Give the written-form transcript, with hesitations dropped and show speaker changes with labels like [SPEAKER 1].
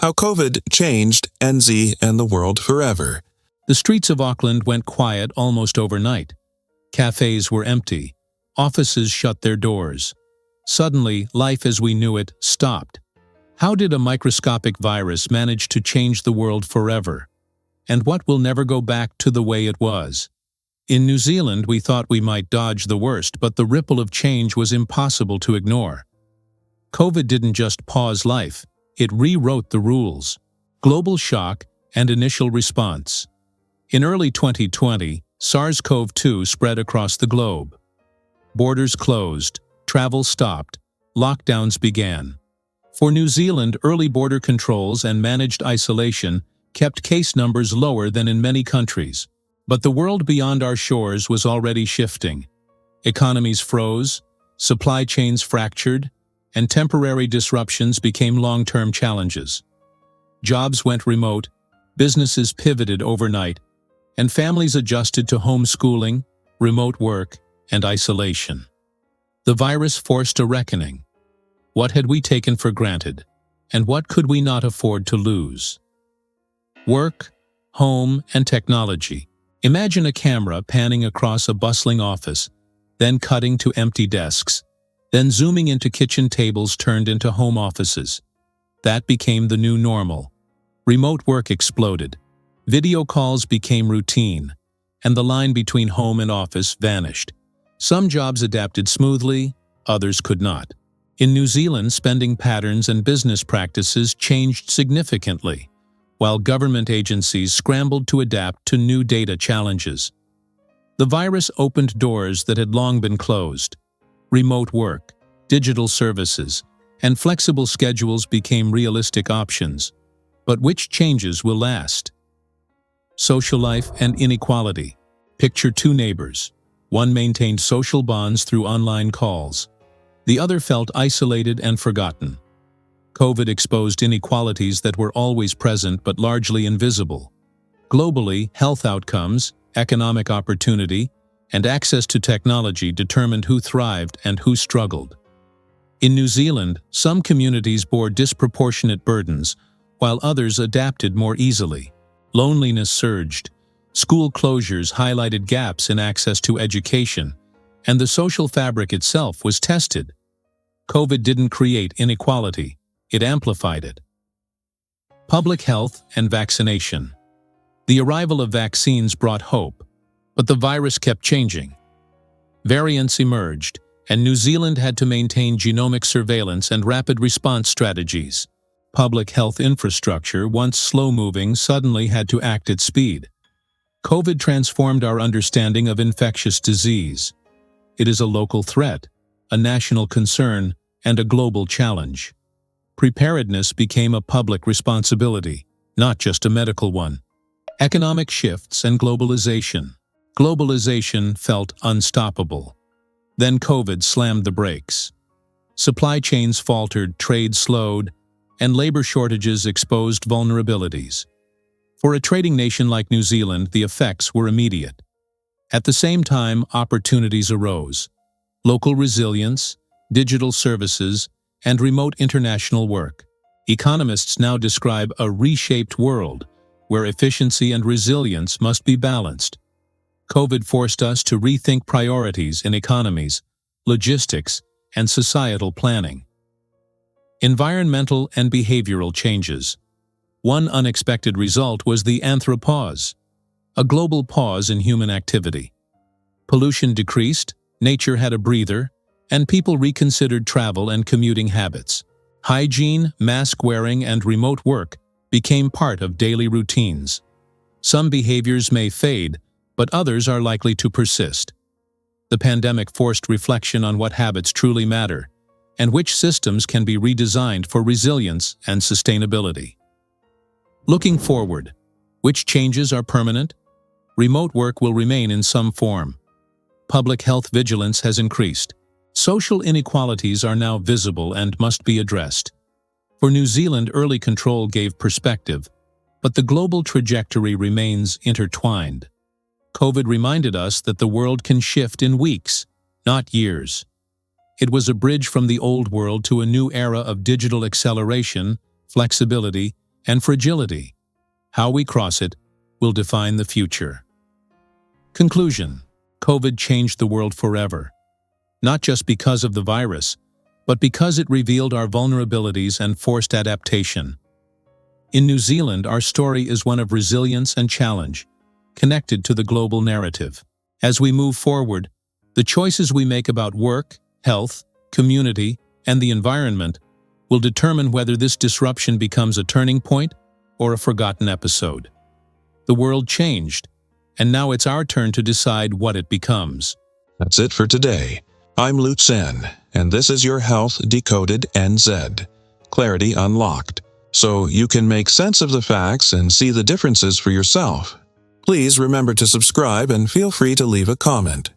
[SPEAKER 1] How COVID changed NZ and the world forever.
[SPEAKER 2] The streets of Auckland went quiet almost overnight. Cafes were empty. Offices shut their doors. Suddenly, life as we knew it stopped. How did a microscopic virus manage to change the world forever? And what will never go back to the way it was? In New Zealand, we thought we might dodge the worst, but the ripple of change was impossible to ignore. COVID didn't just pause life, it rewrote the rules. Global shock and initial response. In early 2020, SARS-CoV-2 spread across the globe. Borders closed, travel stopped, lockdowns began. For New Zealand, early border controls and managed isolation kept case numbers lower than in many countries. But the world beyond our shores was already shifting. Economies froze, supply chains fractured, and temporary disruptions became long-term challenges. Jobs went remote, businesses pivoted overnight, and families adjusted to homeschooling, remote work, and isolation. The virus forced a reckoning. What had we taken for granted, and what could we not afford to lose? Work, home, and technology. Imagine a camera panning across a bustling office, then cutting to empty desks, then zooming into kitchen tables turned into home offices. That became the new normal. Remote work exploded. Video calls became routine, and the line between home and office vanished. Some jobs adapted smoothly, others could not. In New Zealand, spending patterns and business practices changed significantly, while government agencies scrambled to adapt to new data challenges. The virus opened doors that had long been closed. Remote work, digital services, and flexible schedules became realistic options. But which changes will last? Social life and inequality. Picture two neighbors. One maintained social bonds through online calls. The other felt isolated and forgotten. COVID exposed inequalities that were always present but largely invisible. Globally, health outcomes, economic opportunity, and access to technology determined who thrived and who struggled. In New Zealand, some communities bore disproportionate burdens, while others adapted more easily. Loneliness surged. School closures highlighted gaps in access to education, and the social fabric itself was tested. COVID didn't create inequality. It amplified it. Public health and vaccination. The arrival of vaccines brought hope, but the virus kept changing. Variants emerged, and New Zealand had to maintain genomic surveillance and rapid response strategies. Public health infrastructure, once slow-moving, suddenly had to act at speed. COVID transformed our understanding of infectious disease. It is a local threat, a national concern, and a global challenge. Preparedness became a public responsibility, not just a medical one. Economic shifts and globalization. Globalization felt unstoppable. Then COVID slammed the brakes. Supply chains faltered, trade slowed, and labor shortages exposed vulnerabilities. For a trading nation like New Zealand, the effects were immediate. At the same time, opportunities arose. Local resilience, digital services, and remote international work. Economists now describe a reshaped world, where efficiency and resilience must be balanced. COVID forced us to rethink priorities in economies, logistics, and societal planning. Environmental and behavioral changes. One unexpected result was the anthropause, a global pause in human activity. Pollution decreased, nature had a breather, and people reconsidered travel and commuting habits. Hygiene, mask wearing, and remote work became part of daily routines. Some behaviors may fade, but others are likely to persist. The pandemic forced reflection on what habits truly matter, and which systems can be redesigned for resilience and sustainability. Looking forward, which changes are permanent? Remote work will remain in some form. Public health vigilance has increased. Social inequalities are now visible and must be addressed. For New Zealand, early control gave perspective, but the global trajectory remains intertwined. COVID reminded us that the world can shift in weeks, not years. It was a bridge from the old world to a new era of digital acceleration, flexibility, and fragility. How we cross it will define the future. Conclusion: COVID changed the world forever, not just because of the virus, but because it revealed our vulnerabilities and forced adaptation. In New Zealand, our story is one of resilience and challenge, connected to the global narrative. As we move forward, the choices we make about work, health, community, and the environment will determine whether this disruption becomes a turning point or a forgotten episode. The world changed, and now it's our turn to decide what it becomes.
[SPEAKER 1] That's it for today. I'm Lu Tsen, and this is your Health Decoded NZ. Clarity Unlocked, so you can make sense of the facts and see the differences for yourself. Please remember to subscribe and feel free to leave a comment.